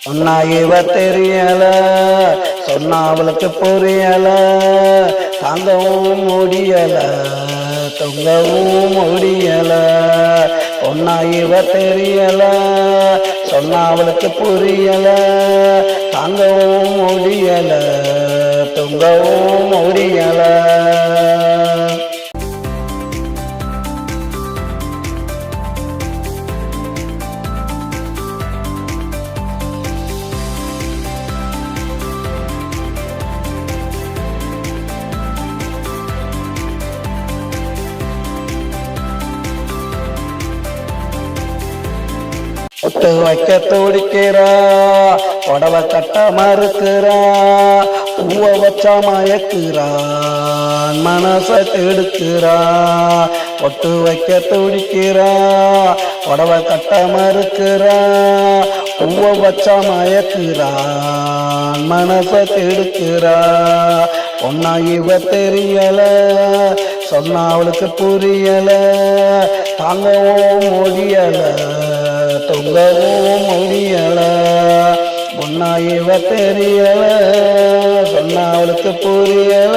சொன்னா இவ தெரியல, சொன்னா அவளுக்கு புரியல, தாங்கவும் முடியல, தொங்கவும் முடியல. சொன்னா இவ தெரியல, சொன்னா அவளுக்கு புரியல, தாங்கவும் முடியல, தொங்கவும் முடியல. ஒட்டு வைக்க துடிக்கிறா, புடவை கட்ட மறுக்கிறா, பூவ வச்சா மயக்கிறா, மனச கெடுக்கிறா. ஒட்டு வைக்க துடிக்கிறா, புடவை கட்ட மறுக்கிறா, பூவ வச்சா மயக்கிறா, மனச கெடுக்கிறா. ஒன்னா இவ தெரியல, சொன்னா அவளுக்கு புரியல, தாங்கவும் முடியல, தொங்கவும் முடியல. முன்னா இவ தெரியல, சொன்னா அவளுக்கு புரியல.